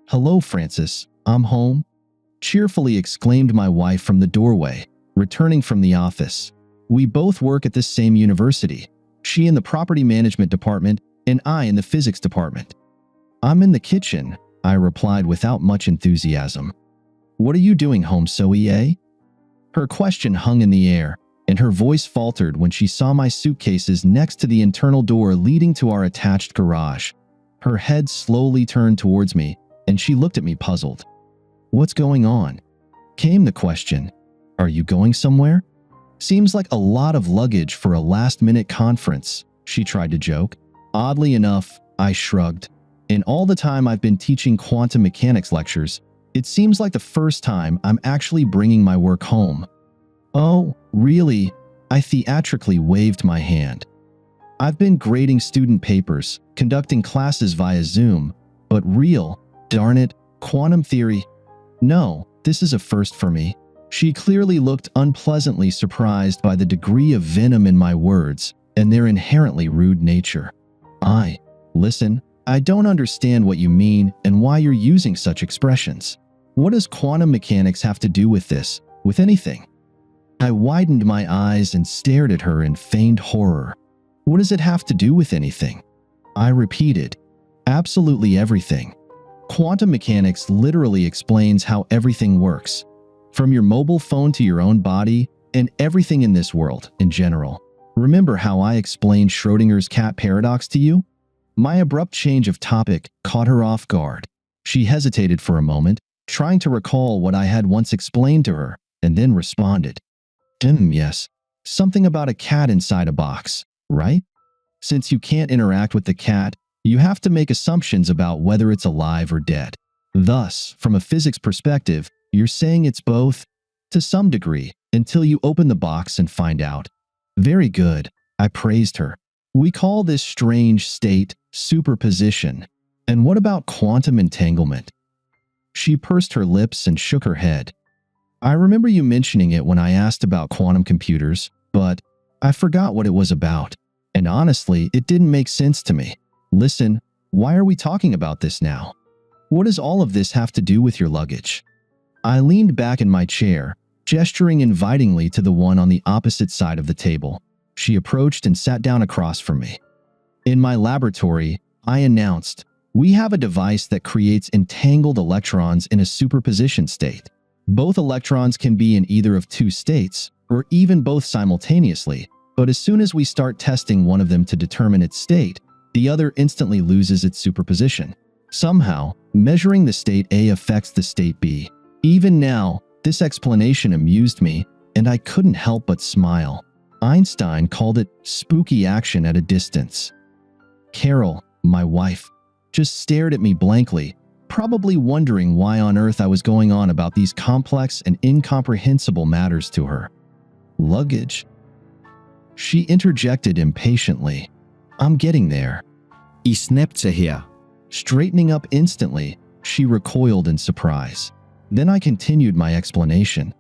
"Hello, Francis. I'm home," cheerfully exclaimed my wife from the doorway, returning from the office. We both work at this same university, she in the property management department and I in the physics department. "I'm in the kitchen," I replied without much enthusiasm. "What are you doing home, Zoe?" Her question hung in the air, and her voice faltered when she saw my suitcases next to the internal door leading to our attached garage. Her head slowly turned towards me, and she looked at me puzzled. "What's going on?" came the question. "Are you going somewhere?" "Seems like a lot of luggage for a last-minute conference," she tried to joke. Oddly enough, I shrugged. In all the time I've been teaching quantum mechanics lectures, it seems like the first time I'm actually bringing my work home. "Oh, really?" I theatrically waved my hand. "I've been grading student papers, conducting classes via Zoom, but real, darn it, quantum theory? No, this is a first for me." She clearly looked unpleasantly surprised by the degree of venom in my words and their inherently rude nature. Listen, I don't understand what you mean and why you're using such expressions. What does quantum mechanics have to do with this, with anything?" I widened my eyes and stared at her in feigned horror. "What does it have to do with anything?" I repeated. "Absolutely everything. Quantum mechanics literally explains how everything works, from your mobile phone to your own body and everything in this world in general. Remember how I explained Schrödinger's cat paradox to you?" My abrupt change of topic caught her off guard. She hesitated for a moment, trying to recall what I had once explained to her, and then responded. Yes. Something about a cat inside a box, right? Since you can't interact with the cat, you have to make assumptions about whether it's alive or dead. Thus, from a physics perspective, you're saying it's both, to some degree, until you open the box and find out. Very good, I praised her. We call this strange state superposition. And what about quantum entanglement? She pursed her lips and shook her head. I remember you mentioning it when I asked about quantum computers, but I forgot what it was about. And honestly, it didn't make sense to me. Listen, why are we talking about this now? What does all of this have to do with your luggage? I leaned back in my chair, gesturing invitingly to the one on the opposite side of the table. She approached and sat down across from me. In my laboratory, I announced, we have a device that creates entangled electrons in a superposition state. Both electrons can be in either of two states, or even both simultaneously, but as soon as we start testing one of them to determine its state, the other instantly loses its superposition. Somehow, measuring the state A affects the state B. Even now, this explanation amused me, and I couldn't help but smile. Einstein called it spooky action at a distance. Carol, my wife, just stared at me blankly, probably wondering why on earth I was going on about these complex and incomprehensible matters to her. Luggage? She interjected impatiently. I'm getting there. I snapte her. Straightening up instantly, she recoiled in surprise. Then I continued my explanation.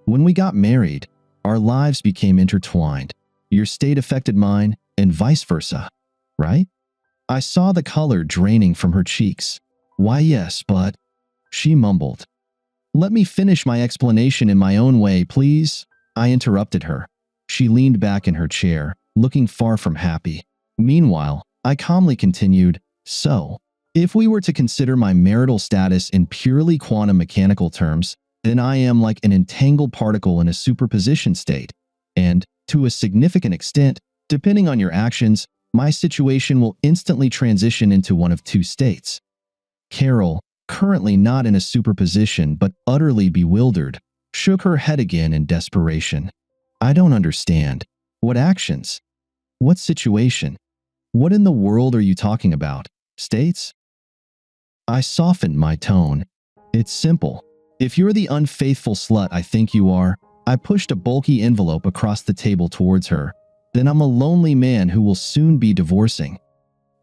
When we got married, our lives became intertwined. Your state affected mine, and vice versa, right? I saw the color draining from her cheeks. Why, yes, but... She mumbled. Let me finish my explanation in my own way, please. I interrupted her. She leaned back in her chair, looking far from happy. Meanwhile, I calmly continued, so, if we were to consider my marital status in purely quantum mechanical terms, then I am like an entangled particle in a superposition state, and, to a significant extent, depending on your actions, my situation will instantly transition into one of two states. Carol, currently not in a superposition but utterly bewildered, shook her head again in desperation. I don't understand. What actions? What situation? What in the world are you talking about? States? I softened my tone. It's simple. If you're the unfaithful slut I think you are, I pushed a bulky envelope across the table towards her, then I'm a lonely man who will soon be divorcing.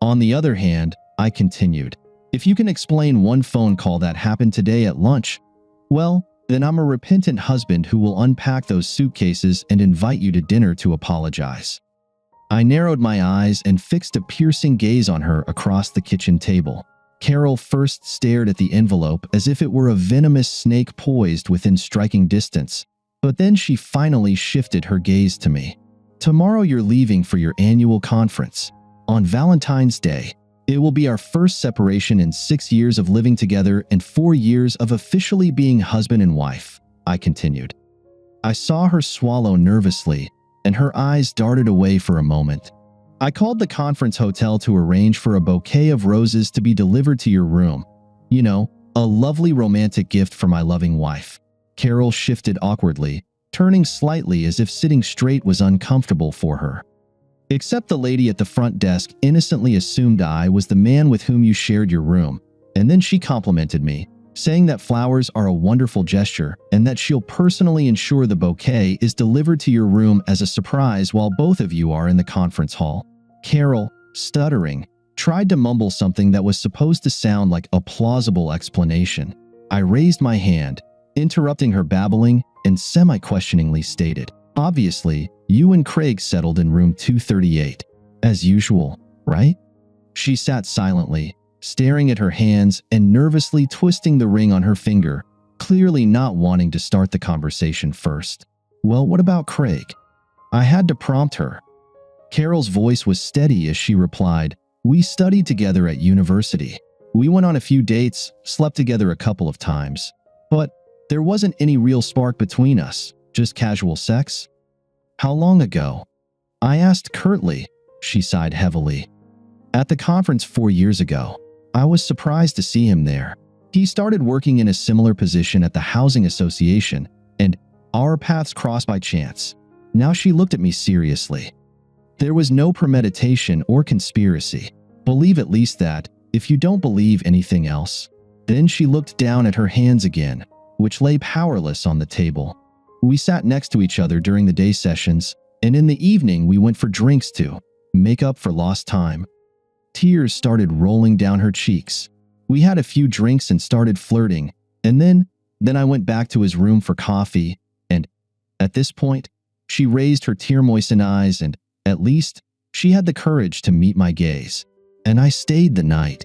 On the other hand, I continued, if you can explain one phone call that happened today at lunch, well, then I'm a repentant husband who will unpack those suitcases and invite you to dinner to apologize. I narrowed my eyes and fixed a piercing gaze on her across the kitchen table. Carol first stared at the envelope as if it were a venomous snake poised within striking distance, but then she finally shifted her gaze to me. Tomorrow you're leaving for your annual conference. On Valentine's Day, it will be our first separation in 6 years of living together and 4 years of officially being husband and wife, I continued. I saw her swallow nervously, and her eyes darted away for a moment. I called the conference hotel to arrange for a bouquet of roses to be delivered to your room. You know, a lovely romantic gift for my loving wife. Carol shifted awkwardly, turning slightly as if sitting straight was uncomfortable for her. Except the lady at the front desk innocently assumed I was the man with whom you shared your room, and then she complimented me, saying that flowers are a wonderful gesture and that she'll personally ensure the bouquet is delivered to your room as a surprise while both of you are in the conference hall. Carol, stuttering, tried to mumble something that was supposed to sound like a plausible explanation. I raised my hand, interrupting her babbling, and semi-questioningly stated, "Obviously, you and Craig settled in room 238. As usual, right?" She sat silently, staring at her hands and nervously twisting the ring on her finger, clearly not wanting to start the conversation first. "Well, what about Craig?" I had to prompt her. Carol's voice was steady as she replied, "We studied together at university. We went on a few dates, slept together a couple of times. But there wasn't any real spark between us, just casual sex." "How long ago?" I asked curtly. She sighed heavily. "At the conference 4 years ago. I was surprised to see him there. He started working in a similar position at the housing association, and our paths crossed by chance." Now she looked at me seriously. "There was no premeditation or conspiracy. Believe at least that, if you don't believe anything else." Then she looked down at her hands again, which lay powerless on the table. "We sat next to each other during the day sessions, and in the evening we went for drinks to make up for lost time." Tears started rolling down her cheeks. "We had a few drinks and started flirting, and then I went back to his room for coffee, and at this point, she raised her tear-moistened eyes and, at least, she had the courage to meet my gaze. And I stayed the night."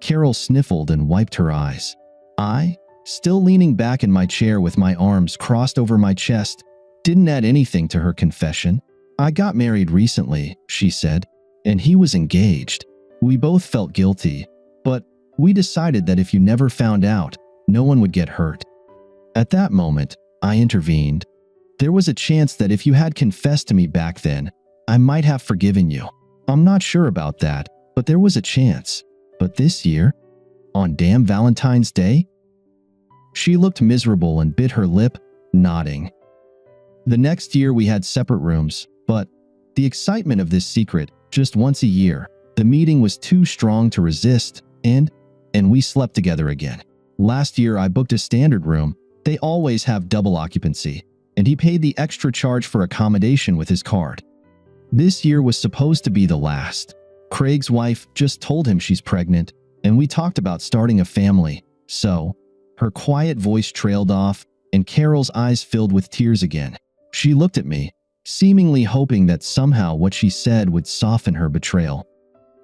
Carol sniffled and wiped her eyes. I, still leaning back in my chair with my arms crossed over my chest, didn't add anything to her confession. "I got married recently," she said, "and he was engaged. We both felt guilty, but we decided that if you never found out, no one would get hurt." At that moment, I intervened. "There was a chance that if you had confessed to me back then, I might have forgiven you. I'm not sure about that, but there was a chance. But this year? On damn Valentine's Day?" She looked miserable and bit her lip, nodding. The next year we had separate rooms, but the excitement of this secret, just once a year, the meeting was too strong to resist, and we slept together again. Last year I booked a standard room. They always have double occupancy, and he paid the extra charge for accommodation with his card. This year was supposed to be the last. Craig's wife just told him she's pregnant, and we talked about starting a family. So, her quiet voice trailed off, and Carol's eyes filled with tears again. She looked at me, seemingly hoping that somehow what she said would soften her betrayal.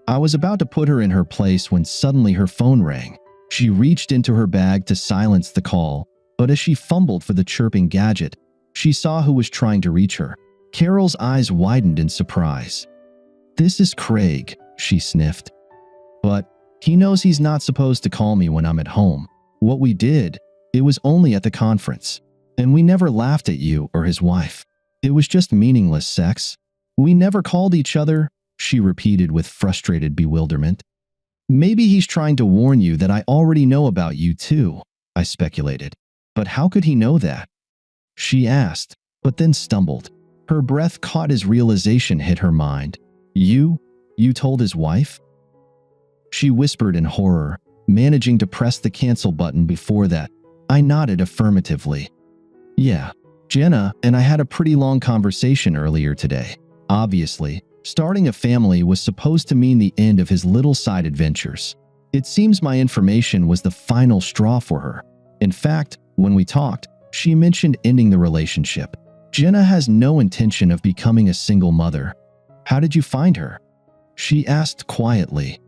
I was about to put her in her place when suddenly her phone rang. She reached into her bag to silence the call, but as she fumbled for the chirping gadget, she saw who was trying to reach her. Carol's eyes widened in surprise. "This is Craig," she sniffed. "But he knows he's not supposed to call me when I'm at home. What we did, it was only at the conference, and we never laughed at you or his wife. It was just meaningless sex. We never called each other," she repeated with frustrated bewilderment. "Maybe he's trying to warn you that I already know about you too," I speculated. "But how could he know that?" She asked, but then stumbled. Her breath caught as realization hit her mind. You told his wife?" She whispered in horror, managing to press the cancel button before that. I nodded affirmatively. "Yeah, Jenna and I had a pretty long conversation earlier today. Obviously, starting a family was supposed to mean the end of his little side adventures. It seems my information was the final straw for her. In fact, when we talked, she mentioned ending the relationship. Jenna has no intention of becoming a single mother." "How did you find her?" she asked quietly.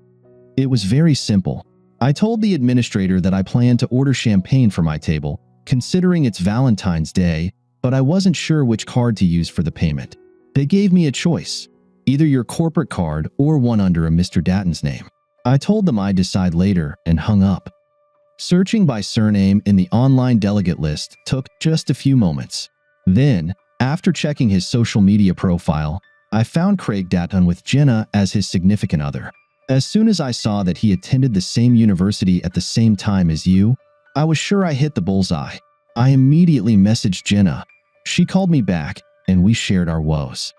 "It was very simple. I told the administrator that I planned to order champagne for my table, considering it's Valentine's Day, but I wasn't sure which card to use for the payment. They gave me a choice, either your corporate card or one under a Mr. Datton's name. I told them I'd decide later and hung up. Searching by surname in the online delegate list took just a few moments. Then, after checking his social media profile, I found Craig Datton with Jenna as his significant other. As soon as I saw that he attended the same university at the same time as you, I was sure I hit the bullseye. I immediately messaged Jenna. She called me back, and we shared our woes.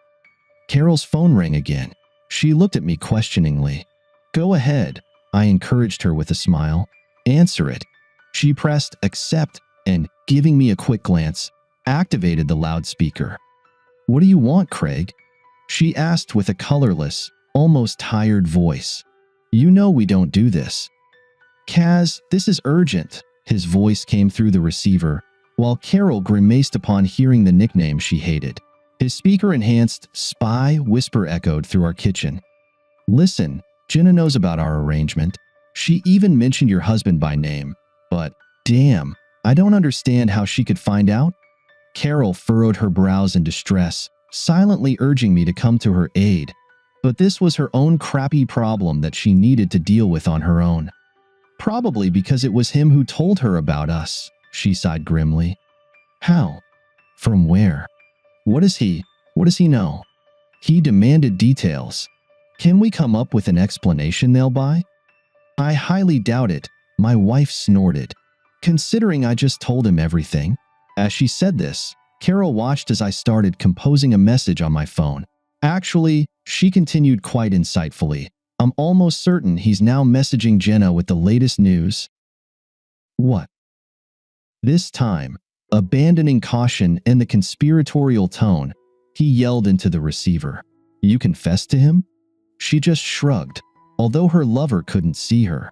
Carol's phone rang again. She looked at me questioningly. "Go ahead," I encouraged her with a smile. "Answer it." She pressed accept and, giving me a quick glance, activated the loudspeaker. "What do you want, Craig?" she asked with a colorless, almost tired voice. "You know we don't do this." "Kaz, this is urgent," his voice came through the receiver, while Carol grimaced upon hearing the nickname she hated. His speaker-enhanced spy whisper echoed through our kitchen. "Listen, Jenna knows about our arrangement. She even mentioned your husband by name. But, damn, I don't understand how she could find out." Carol furrowed her brows in distress, silently urging me to come to her aid. But this was her own crappy problem that she needed to deal with on her own. "Probably because it was him who told her about us," she sighed grimly. "How? From where? What does he know?" "He demanded details. Can we come up with an explanation they'll buy?" "I highly doubt it," my wife snorted, "considering I just told him everything." As she said this, Carol watched as I started composing a message on my phone. "Actually," she continued quite insightfully, "I'm almost certain he's now messaging Jenna with the latest news." "What?" This time, abandoning caution and the conspiratorial tone, he yelled into the receiver. "You confessed to him?" She just shrugged, although her lover couldn't see her.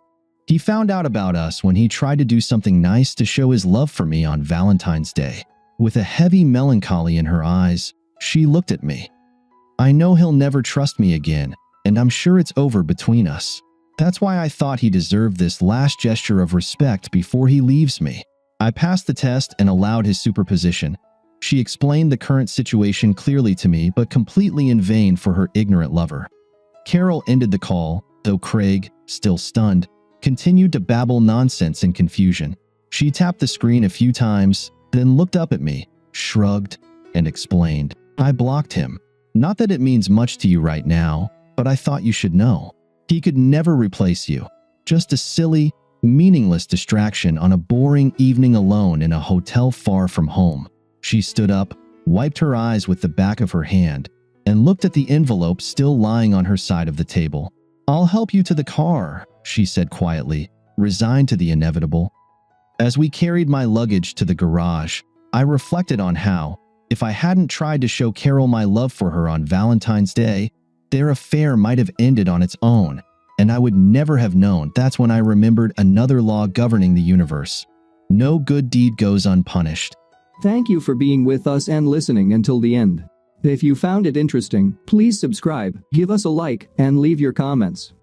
"He found out about us when he tried to do something nice to show his love for me on Valentine's Day." With a heavy melancholy in her eyes, she looked at me. "I know he'll never trust me again, and I'm sure it's over between us. That's why I thought he deserved this last gesture of respect before he leaves me." I passed the test and allowed his superposition. She explained the current situation clearly to me, but completely in vain for her ignorant lover. Carol ended the call, though Craig, still stunned, continued to babble nonsense in confusion. She tapped the screen a few times, then looked up at me, shrugged, and explained. "I blocked him. Not that it means much to you right now, but I thought you should know. He could never replace you. Just a silly, meaningless distraction on a boring evening alone in a hotel far from home." She stood up, wiped her eyes with the back of her hand, and looked at the envelope still lying on her side of the table. "I'll help you to the car," she said quietly, resigned to the inevitable. As we carried my luggage to the garage, I reflected on how, if I hadn't tried to show Carol my love for her on Valentine's Day, their affair might have ended on its own, and I would never have known. That's when I remembered another law governing the universe. No good deed goes unpunished. Thank you for being with us and listening until the end. If you found it interesting, please subscribe, give us a like, and leave your comments.